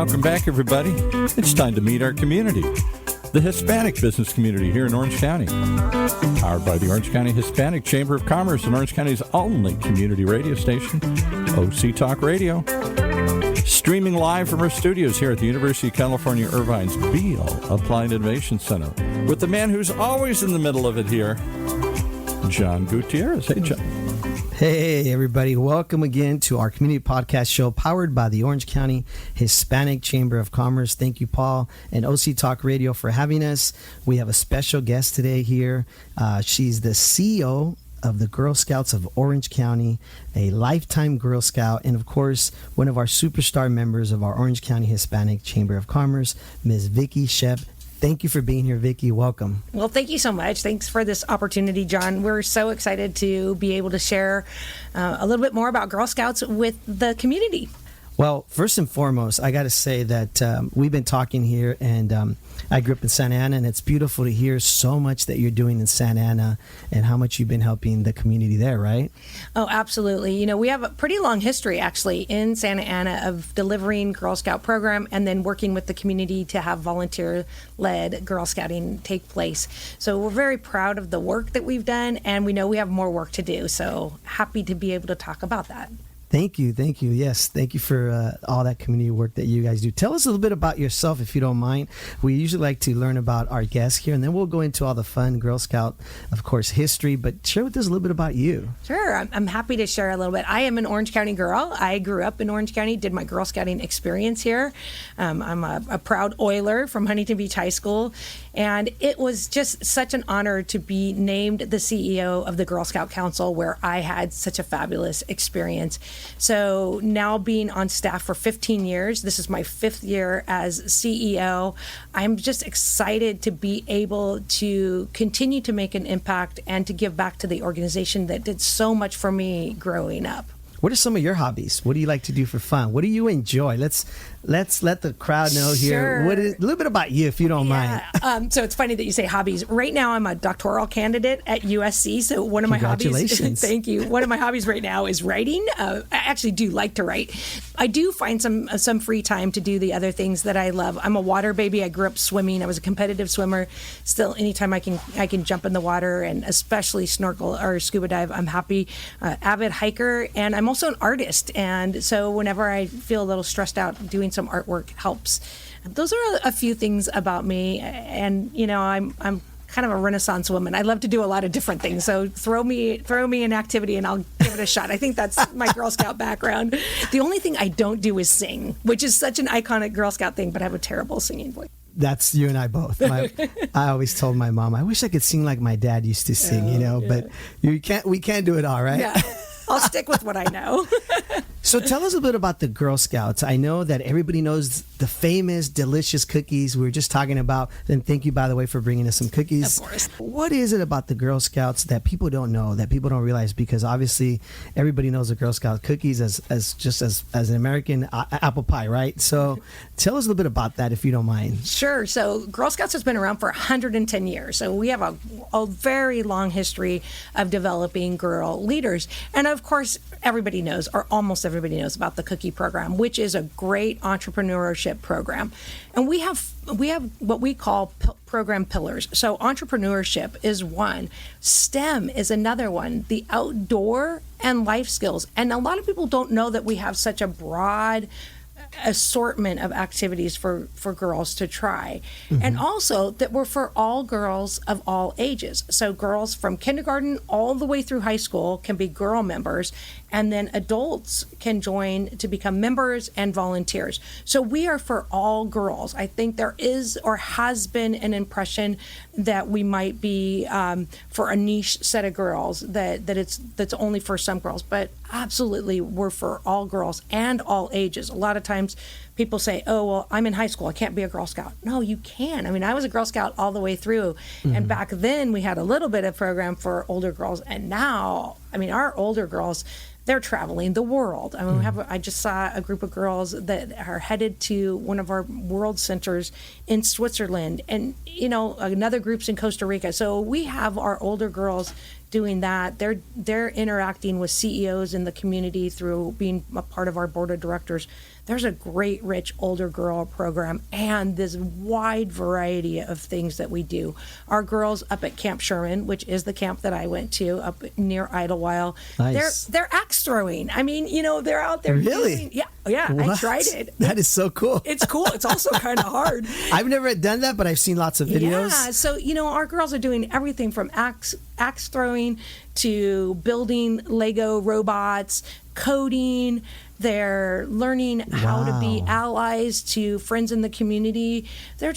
Welcome back, everybody. It's time to meet our community, the Hispanic business community here in Orange County. Powered by the Orange County Hispanic Chamber of Commerce and Orange County's only community radio station, OC Talk Radio. Streaming live from our studios here at the University of California, Irvine's Beale Applied Innovation Center with the man who's always in the middle of it here, John Gutierrez. Hey, John. Hey, everybody. Welcome again to our community podcast show powered by the Orange County Hispanic Chamber of Commerce. Thank you, Paul, and OC Talk Radio for having us. We have a special guest today here. She's the CEO of the Girl Scouts of Orange County, a lifetime Girl Scout, and of course, one of our superstar members of our Orange County Hispanic Chamber of Commerce, Ms. Vikki Shepp. Thank you for being here, Vikki. Welcome. Well, thank you so much. Thanks for this opportunity, John. We're so excited to be able to share a little bit more about Girl Scouts with the community. Well, first and foremost, I got to say that we've been talking here, and I grew up in Santa Ana, and it's beautiful to hear so much that you're doing in Santa Ana and how much you've been helping the community there, right? Oh, absolutely. You know, we have a pretty long history, actually, in Santa Ana of delivering Girl Scout program and then working with the community to have volunteer-led Girl Scouting take place. So we're very proud of the work that we've done, and we know we have more work to do. So happy to be able to talk about that. Thank you. Yes, thank you for all that community work that you guys do. Tell us a little bit about yourself, if you don't mind. We usually like to learn about our guests here, and then we'll go into all the fun Girl Scout, of course, history. But share with us a little bit about you. Sure. I'm happy to share a little bit. I am an Orange County girl. I grew up in Orange County, did my Girl Scouting experience here. I'm a proud Oiler from Huntington Beach High School, and it was just such an honor to be named the CEO of the Girl Scout Council, where I had such a fabulous experience. So now being on staff for 15 years, this is my 5th year as CEO. I'm just excited to be able to continue to make an impact and to give back to the organization that did so much for me growing up. What are some of your hobbies? What do you like to do for fun? What do you enjoy? Let's let the crowd know here. Sure. A little bit about you, if you don't mind. So it's funny that you say hobbies. Right now, I'm a doctoral candidate at USC. So one of my hobbies, thank you. One of my hobbies right now is writing. I actually do like to write. I do find some free time to do the other things that I love. I'm a water baby. I grew up swimming. I was a competitive swimmer. Still, anytime I can jump in the water, and especially snorkel or scuba dive, I'm happy. Avid hiker, and I'm also an artist. And so whenever I feel a little stressed out, doing some artwork helps. Those are a few things about me, and you know, I'm kind of a Renaissance woman. I love to do a lot of different things. So throw me an activity and I'll give it a shot. I think that's my Girl Scout background. The only thing I don't do is sing, which is such an iconic Girl Scout thing, but I have a terrible singing voice. That's you and I both. I always told my mom, I wish I could sing like my dad used to sing, but we can't do it all, right? Yeah. I'll stick with what I know. So tell us a bit about the Girl Scouts. I know that everybody knows the famous, delicious cookies we were just talking about. And thank you, by the way, for bringing us some cookies. Of course. What is it about the Girl Scouts that people don't know, that people don't realize? Because obviously everybody knows the Girl Scout cookies as an American apple pie, right? So tell us a little bit about that, if you don't mind. Sure. So Girl Scouts has been around for 110 years. So we have a very long history of developing girl leaders. And of course, everybody knows, or almost everybody knows, about the cookie program, which is a great entrepreneurship program. And we have what we call program pillars. So entrepreneurship is one. STEM is another one. The outdoor and life skills. And a lot of people don't know that we have such a broad assortment of activities for girls to try. Mm-hmm. And also that we're for all girls of all ages. So girls from kindergarten all the way through high school can be girl members, and then adults can join to become members and volunteers. So we are for all girls. I think there is or has been an impression that we might be for a niche set of girls, that's only for some girls, but absolutely we're for all girls and all ages. A lot of times people say, oh, well, I'm in high school, I can't be a Girl Scout. No, you can. I mean, I was a Girl Scout all the way through. Mm-hmm. And back then we had a little bit of program for older girls. And now, I mean, our older girls, they're traveling the world. I mean, I just saw a group of girls that are headed to one of our world centers in Switzerland, and you know, another group's in Costa Rica. So we have our older girls doing that. They're interacting with CEOs in the community through being a part of our board of directors. there's a great, rich older girl program and this wide variety of things that we do. Our girls up at Camp Sherman, which is the camp that I went to up near Idlewild, Nice. they're axe throwing. I mean, they're out there. Really? Yeah, What? I tried it. That is so cool. It's cool. It's also kind of hard. I've never done that, but I've seen lots of videos. Yeah, so our girls are doing everything from axe throwing to building Lego robots, coding. They're learning how to be allies to friends in the community. They're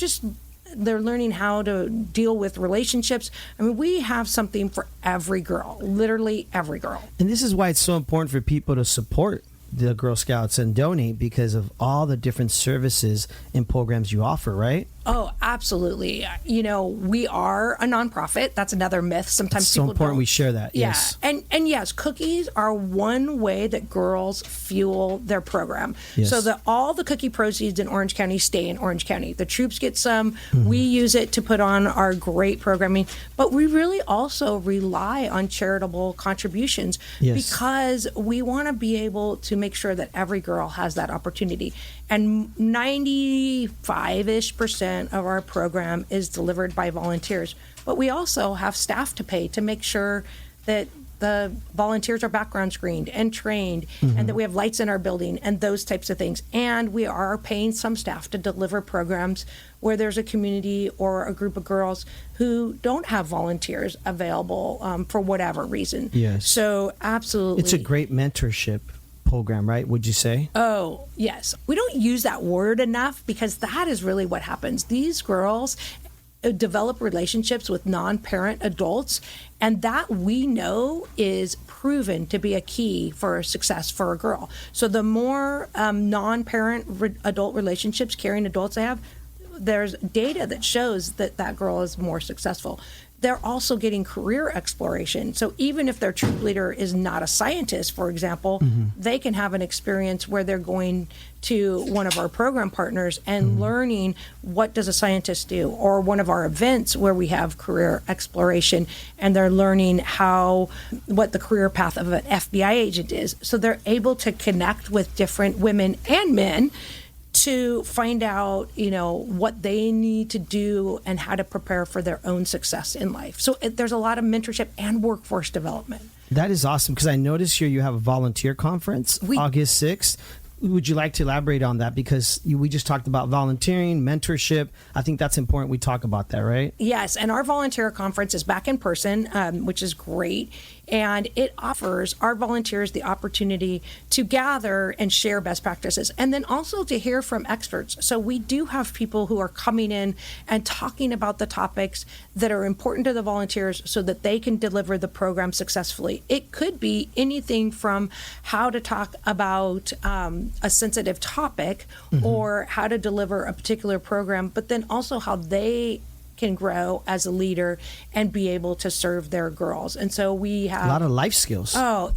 learning how to deal with relationships. I mean, we have something for every girl, literally every girl. And this is why it's so important for people to support the Girl Scouts and donate, because of all the different services and programs you offer, right? Oh, absolutely. We are a nonprofit. That's another myth. Sometimes It's so people important don't. we share that. Yeah. Yes. And yes, cookies are one way that girls fuel their program. Yes. So that all the cookie proceeds in Orange County stay in Orange County. The troops get some. We use it to put on our great programming. But we really also rely on charitable contributions Yes. because we want to be able to make sure that every girl has that opportunity. And 95-ish% of our program is delivered by volunteers. But we also have staff to pay to make sure that the volunteers are background screened and trained, and that we have lights in our building and those types of things. And we are paying some staff to deliver programs where there's a community or a group of girls who don't have volunteers available for whatever reason. Yes. So absolutely. It's a great mentorship program, right? Would you say? Oh, yes. We don't use that word enough because that is really what happens. These girls develop relationships with non-parent adults, and that we know is proven to be a key for success for a girl. So the more non-parent adult relationships, caring adults they have, there's data that shows that that girl is more successful. They're also getting career exploration. So even if their troop leader is not a scientist, for example, they can have an experience where they're going to one of our program partners and learning what does a scientist do, or one of our events where we have career exploration and they're learning what the career path of an FBI agent is. So they're able to connect with different women and men to find out, what they need to do and how to prepare for their own success in life. So there's a lot of mentorship and workforce development. That is awesome, because I noticed here you have a volunteer conference, August 6th. Would you like to elaborate on that? Because we just talked about volunteering, mentorship. I think that's important we talk about that, right? Yes, and our volunteer conference is back in person, which is great. And it offers our volunteers the opportunity to gather and share best practices, and then also to hear from experts. So we do have people who are coming in and talking about the topics that are important to the volunteers so that they can deliver the program successfully. It could be anything from how to talk about a sensitive topic or how to deliver a particular program, but then also how they can grow as a leader and be able to serve their girls. And so we have a lot of life skills. Oh,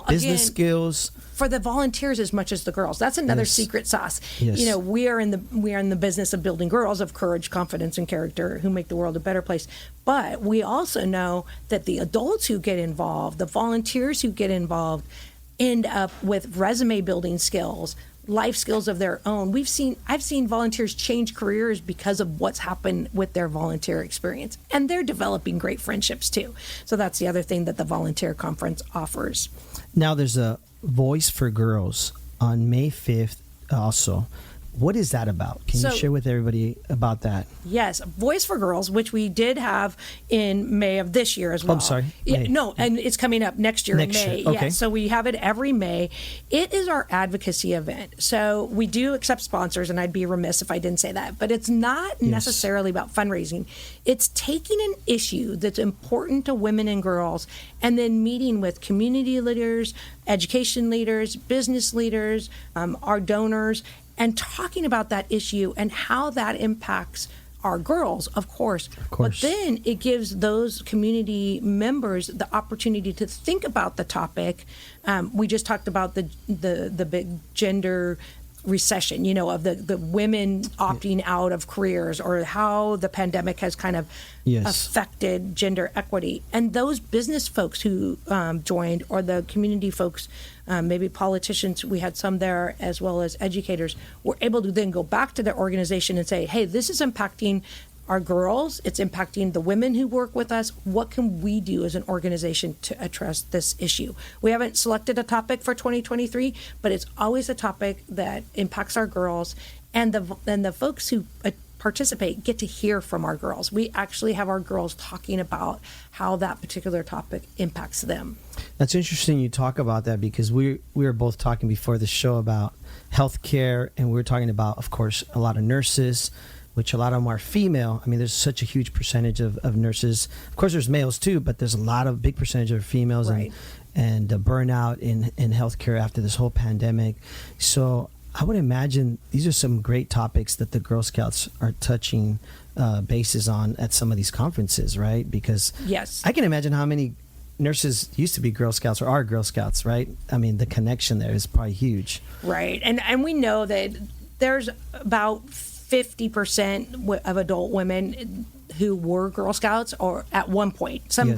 business skills for the volunteers as much as the girls. That's another secret sauce. Yes. We are in the business of building girls of courage, confidence, and character who make the world a better place. But we also know that the adults who get involved, the volunteers who get involved, end up with resume building skills, life skills of their own. I've seen volunteers change careers because of what's happened with their volunteer experience, and they're developing great friendships too. So that's the other thing that the volunteer conference offers. Now there's a Voice for Girls on May 5th also. What is that about? Can you share with everybody about that? Yes, Voice for Girls, which we did have in May of this year as well. I'm sorry. Yeah, no, and it's coming up next year in May. Okay. Yeah, so we have it every May. It is our advocacy event. So we do accept sponsors, and I'd be remiss if I didn't say that. But it's not necessarily about fundraising. It's taking an issue that's important to women and girls and then meeting with community leaders, education leaders, business leaders, our donors, and talking about that issue and how that impacts our girls, of course. But then it gives those community members the opportunity to think about the topic. We just talked about the big gender recession, of the women opting out of careers, or how the pandemic has kind of affected gender equity. And those business folks who joined, or the community folks, maybe politicians, we had some there, as well as educators, were able to then go back to their organization and say, hey, this is impacting our girls, it's impacting the women who work with us. What can we do as an organization to address this issue? We haven't selected a topic for 2023, but it's always a topic that impacts our girls, and the folks who participate get to hear from our girls. We actually have our girls talking about how that particular topic impacts them. That's interesting you talk about that, because we were both talking before the show about healthcare, and we were talking about, of course, a lot of nurses, which a lot of them are female. I mean, there's such a huge percentage of nurses. Of course, there's males too, but there's a big percentage of females, right, and burnout in healthcare after this whole pandemic. So I would imagine these are some great topics that the Girl Scouts are touching bases on at some of these conferences, right? Because yes, I can imagine how many nurses used to be Girl Scouts or are Girl Scouts, right? I mean, the connection there is probably huge. Right. And we know that there's about 50% of adult women who were Girl Scouts, or at one point. Some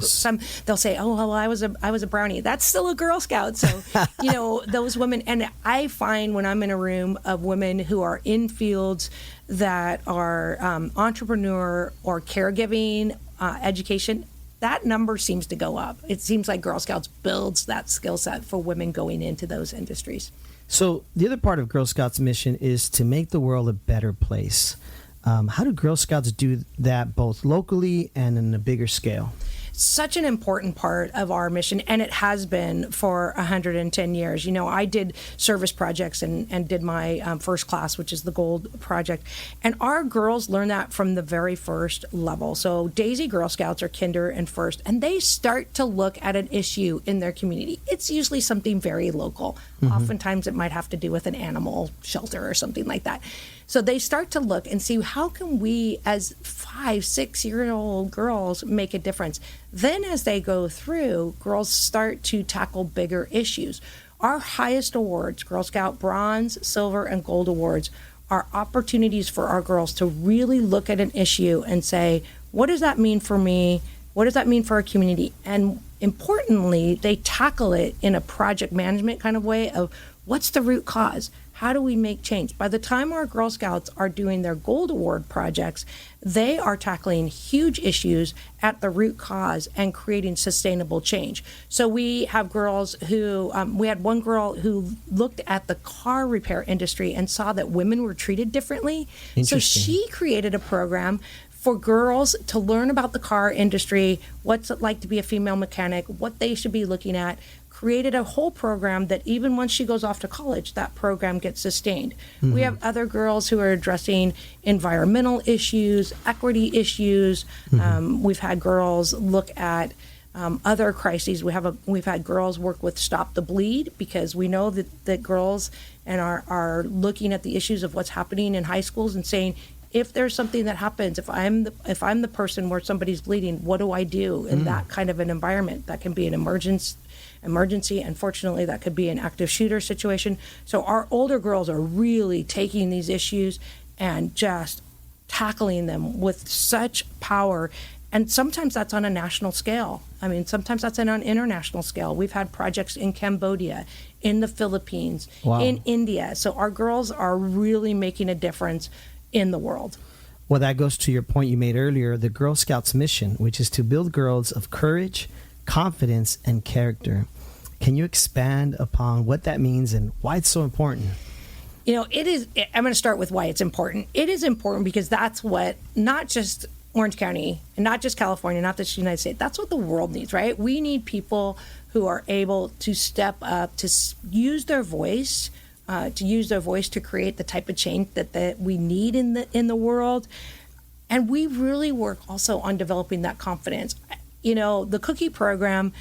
they'll say, "Oh, well, I was a brownie." That's still a Girl Scout. So, those women. And I find when I'm in a room of women who are in fields that are entrepreneur or caregiving, education, that number seems to go up. It seems like Girl Scouts builds that skill set for women going into those industries. So the other part of Girl Scouts' mission is to make the world a better place. How do Girl Scouts do that both locally and in a bigger scale? Such an important part of our mission, and it has been for 110 years. I did service projects and did my first class, which is the Gold Project. And our girls learn that from the very first level. So Daisy Girl Scouts are kinder and first, and they start to look at an issue in their community. It's usually something very local. Mm-hmm. Oftentimes it might have to do with an animal shelter or something like that. So they start to look and see, how can we as 5-6-year-old girls make a difference? Then as they go through, girls start to tackle bigger issues. Our highest awards, Girl Scout Bronze, Silver, and Gold awards, are opportunities for our girls to really look at an issue and say, what does that mean for me? What does that mean for our community? And importantly, they tackle it in a project management kind of way of, what's the root cause? How do we make change? By the time our Girl Scouts are doing their Gold Award projects, they are tackling huge issues at the root cause and creating sustainable change. So we have girls who, we had one girl who looked at the car repair industry and saw that women were treated differently. So she created a program for girls to learn about the car industry, what's it like to be a female mechanic, what they should be looking at, created a whole program that even once she goes off to college, that program gets sustained. Mm-hmm. We have other girls who are addressing environmental issues, equity issues. Mm-hmm. We've had girls look at other crises. We've had girls work with Stop the Bleed, because we know that girls and are looking at the issues of what's happening in high schools and saying, if there's something that happens, if I'm the person where somebody's bleeding, what do I do in that kind of an environment? That can be an emergency. Unfortunately, that could be an active shooter situation. So our older girls are really taking these issues and just tackling them with such power. And sometimes that's on a national scale. I mean, sometimes that's on an international scale. We've had projects in Cambodia, in the Philippines, in India. So our girls are really making a difference in the world. Well, that goes to your point you made earlier, the Girl Scouts mission, which is to build girls of courage, confidence, and character. Can you expand upon what that means and why it's so important? It is. I'm going to start with why it's important. It is important because that's what, not just Orange County and not just California, not just the United States, that's what the world needs, right? We need people who are able to step up, to use their voice, to create the type of change that we need in the world. And we really work also on developing that confidence. The Cookie program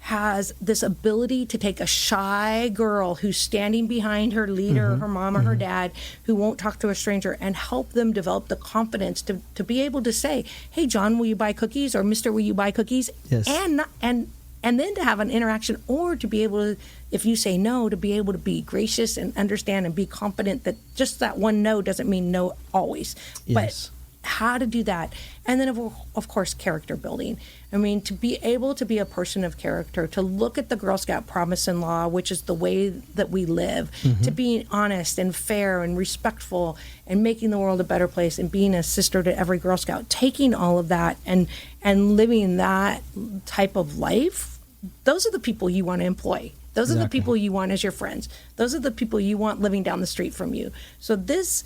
has this ability to take a shy girl who's standing behind her leader, her mom or her dad, who won't talk to a stranger, and help them develop the confidence to be able to say, hey, John, will you buy cookies? Or Mr., will you buy cookies? Yes. And and then to have an interaction, or to be able to, if you say no, to be able to be gracious and understand and be confident that just that one no doesn't mean no always. Yes. But how to do that. And then, of course, character building. I mean, to be able to be a person of character, to look at the Girl Scout promise and law, which is the way that we live, to being honest and fair and respectful and making the world a better place and being a sister to every Girl Scout, taking all of that and living that type of life, those are the people you want to employ. Those are the people you want as your friends. Those are the people you want living down the street from you. So this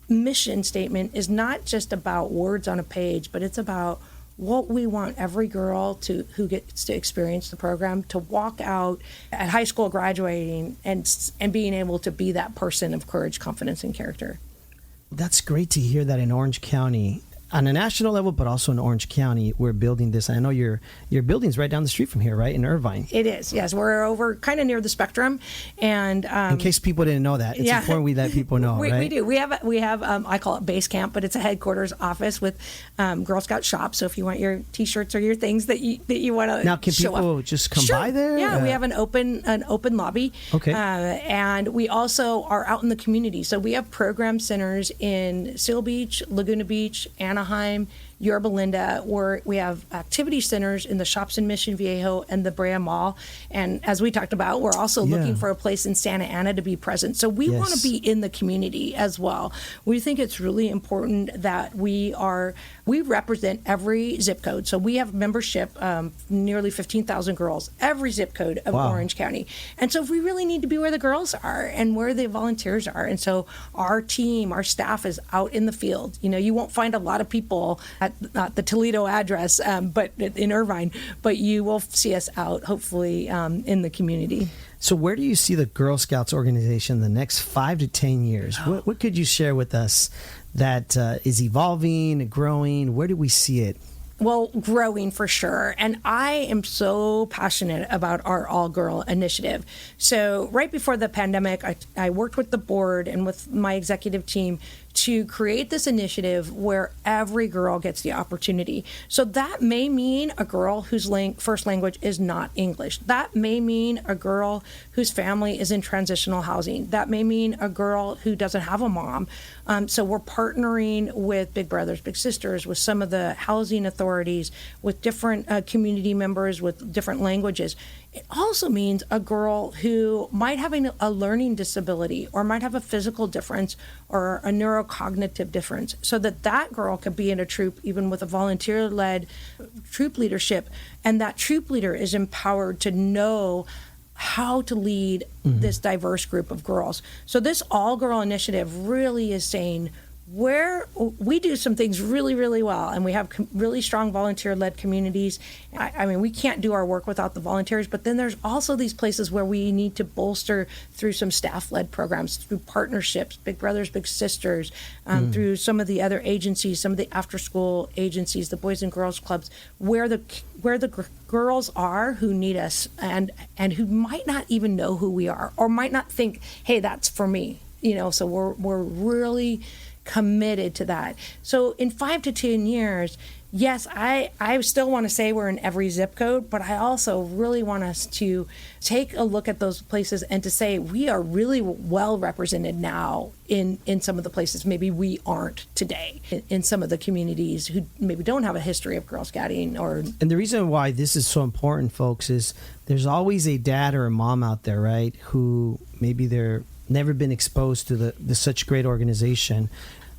mission statement is not just about words on a page, but it's about what we want every girl who gets to experience the program to walk out at high school graduating and being able to be that person of courage, confidence, and character. That's great to hear that in Orange County, on a national level, but also in Orange County, we're building this. I know your building's right down the street from here, right, in Irvine. It is, yes. We're over kind of near the Spectrum, and in case people didn't know that, it's important we let people know. We right? We do. We have I call it base camp, but it's a headquarters office with Girl Scout shop. So if you want your T-shirts or your things that you want to now, can show people up, just come by there? Yeah, we have an open lobby. Okay, and we also are out in the community. So we have program centers in Seal Beach, Laguna Beach, Anaheim, Yorba Linda, where we have activity centers in the shops in Mission Viejo and the Brea Mall. And as we talked about, we're also looking for a place in Santa Ana to be present. So we want to be in the community as well. We think it's really important that we represent every zip code. So we have membership, nearly 15,000 girls, every zip code of Orange County. And so we really need to be where the girls are and where the volunteers are. And so our team, our staff is out in the field. You know, you won't find a lot of people at the Toledo address, but in Irvine, but you will see us out, hopefully, in the community. So where do you see the Girl Scouts organization in the next 5 to 10 years? What could you share with us that is evolving, growing? Where do we see it? Well, growing for sure. And I am so passionate about our all-girl initiative. So right before the pandemic, I worked with the board and with my executive team to create this initiative where every girl gets the opportunity. So that may mean a girl whose first language is not English. That may mean a girl whose family is in transitional housing. That may mean a girl who doesn't have a mom. So we're partnering with Big Brothers Big Sisters, with some of the housing authorities, with different community members with different languages. It also means a girl who might have a learning disability or might have a physical difference or a neurocognitive difference, so that girl could be in a troop even with a volunteer-led troop leadership, and that troop leader is empowered to know how to lead this diverse group of girls. So this all-girl initiative really is saying, where we do some things really, really well, and we have really strong volunteer-led communities. I mean, we can't do our work without the volunteers, but then there's also these places where we need to bolster through some staff-led programs, through partnerships, Big Brothers, Big Sisters, through some of the other agencies, some of the after-school agencies, the Boys and Girls Clubs, where the girls are who need us and who might not even know who we are or might not think, hey, that's for me. You know, so we're really committed to that. So in 5 to 10 years, yes, I still want to say we're in every zip code, but I also really want us to take a look at those places and to say we are really well represented now in some of the places maybe we aren't today, in some of the communities who maybe don't have a history of Girl Scouting. And the reason why this is so important, folks, is there's always a dad or a mom out there, right, who maybe they're never been exposed to the such great organization.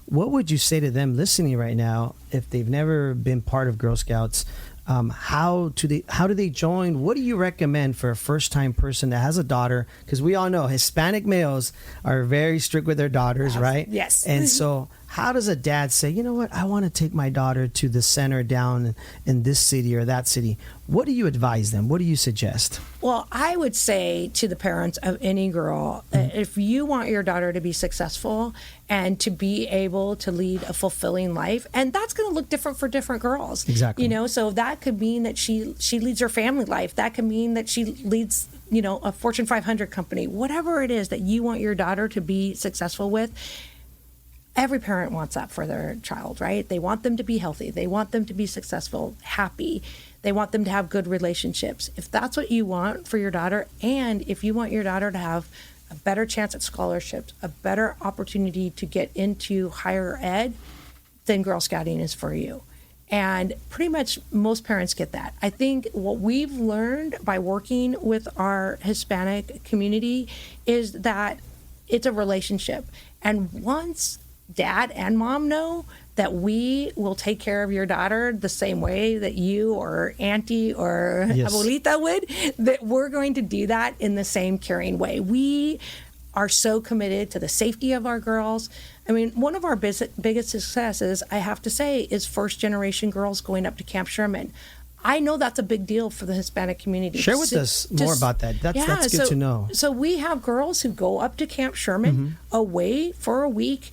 What would you say to them listening right now if they've never been part of Girl Scouts? How do they join? What do you recommend for a first-time person that has a daughter? Because we all know Hispanic males are very strict with their daughters, right? Yes. And so how does a dad say, you know what, I want to take my daughter to the center down in this city or that city? What do you advise them? What do you suggest? Well, I would say to the parents of any girl, if you want your daughter to be successful and to be able to lead a fulfilling life, and that's going to look different for different girls. Exactly. You know, so that could mean that she leads her family life. That could mean that she leads, you know, a Fortune 500 company. Whatever it is that you want your daughter to be successful with, every parent wants that for their child, right? They want them to be healthy. They want them to be successful, happy. They want them to have good relationships. If that's what you want for your daughter, and if you want your daughter to have a better chance at scholarships, a better opportunity to get into higher ed, then Girl Scouting is for you. And pretty much most parents get that. I think what we've learned by working with our Hispanic community is that it's a relationship. And once dad and mom know that we will take care of your daughter the same way that you or auntie or abuelita would, that we're going to do that in the same caring way. We are so committed to the safety of our girls. I mean, one of our biggest successes, I have to say, is first-generation girls going up to Camp Sherman. I know that's a big deal for the Hispanic community. Share with us more about that. That's good to know. So we have girls who go up to Camp Sherman away for a week.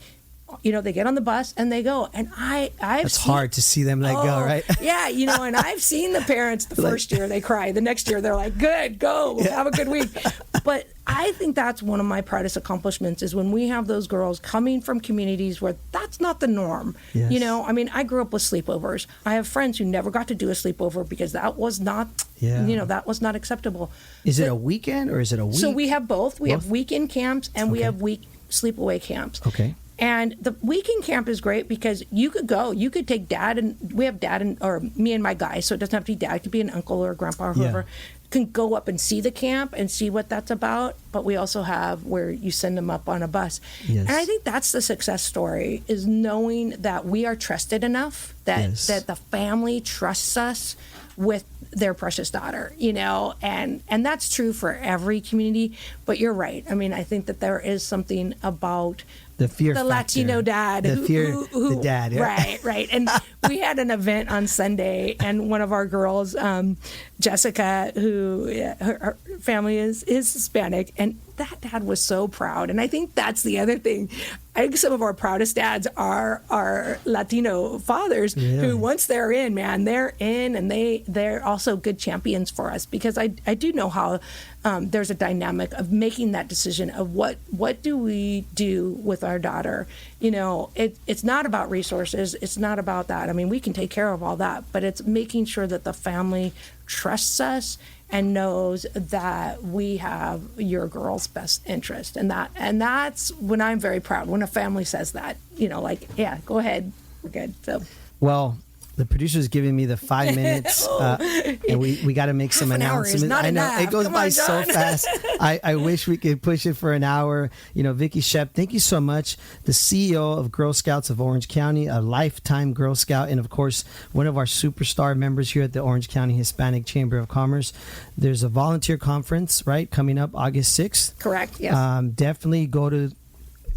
You know, they get on the bus and they go. And it's hard to see them go, right? Yeah, you know, and I've seen the parents the first year they cry. The next year they're like, good, go, have a good week. But I think that's one of my proudest accomplishments is when we have those girls coming from communities where that's not the norm. Yes. You know, I mean, I grew up with sleepovers. I have friends who never got to do a sleepover because that was not, that was not acceptable. Is it a weekend or is it a week? So we have both. We have weekend camps and we have week sleepaway camps. Okay. And the weekend camp is great because you could go. You could take dad, and we have dad or me and my guy, so it doesn't have to be dad. It could be an uncle or a grandpa or whoever. Can go up and see the camp and see what that's about. But we also have where you send them up on a bus. Yes. And I think that's the success story, is knowing that we are trusted enough, that the family trusts us with their precious daughter, you know, and that's true for every community. But you're right. I mean, I think that there is something about the fear the factor. Latino dad, the dad, right. And we had an event on Sunday, and one of our girls, Jessica, who her family is Hispanic, and that dad was so proud. And I think that's the other thing. I think some of our proudest dads are our Latino fathers who, once they're in, man, they're in, and they're also good champions for us, because I do know how there's a dynamic of making that decision of what do we do with our daughter. You know, it's not about resources. It's not about that. I mean, we can take care of all that, but it's making sure that the family trusts us and knows that we have your girl's best interest. And that's when I'm very proud, when a family says that, you know, like, yeah, go ahead, we're good. So, well, the producer's giving me the 5 minutes, and we got to make some announcements. I know it goes by so fast. I wish we could push it for an hour. You know, Vikki Shepp, thank you so much. The CEO of Girl Scouts of Orange County, a lifetime Girl Scout, and of course, one of our superstar members here at the Orange County Hispanic Chamber of Commerce. There's a volunteer conference, right, coming up August 6th. Correct, yes. Definitely go to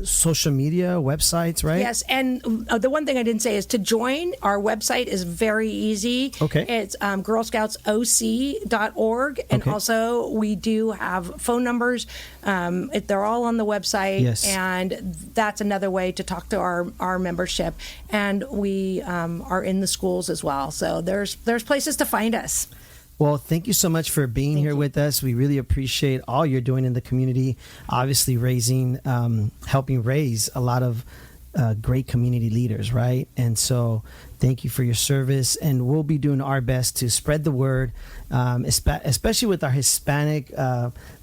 social media, websites, right? Yes, and the one thing I didn't say is to join. Our website is very easy. Okay. It's girlscoutsoc.org, and also we do have phone numbers. They're all on the website, and that's another way to talk to our membership. And we are in the schools as well, so there's places to find us. Well, thank you so much for being here with us. We really appreciate all you're doing in the community. Obviously, helping raise a lot of great community leaders, right? And so thank you for your service. And we'll be doing our best to spread the word, especially with our Hispanic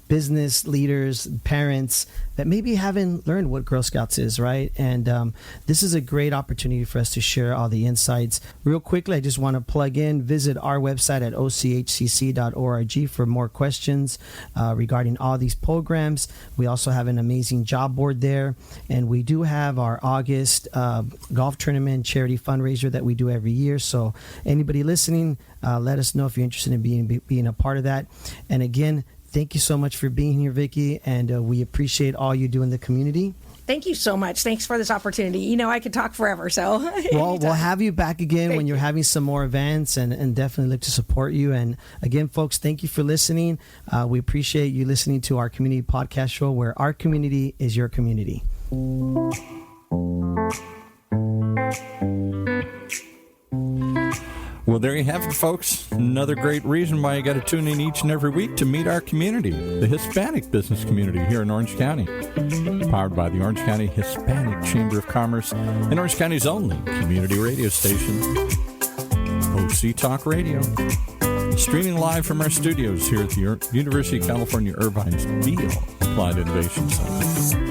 business leaders, parents that maybe haven't learned what Girl Scouts is, right? And this is a great opportunity for us to share all the insights. Real quickly, I just want to plug in, visit our website at ochcc.org for more questions regarding all these programs. We also have an amazing job board there. And we do have our August golf tournament charity fundraiser that we do every year. So anybody listening, let us know if you're interested in being a part of that. And again, thank you so much for being here, Vikki, and we appreciate all you do in the community. Thank you so much. Thanks for this opportunity. You know, I could talk forever, so. Well, we'll have you back again when you're having some more events, and definitely look to support you. And again, folks, thank you for listening. We appreciate you listening to our community podcast show, where our community is your community. Well, there you have it, folks. Another great reason why you got to tune in each and every week to meet our community, the Hispanic business community here in Orange County. Powered by the Orange County Hispanic Chamber of Commerce and Orange County's only community radio station, OC Talk Radio. Streaming live from our studios here at the University of California Irvine's Beale Applied Innovation Center.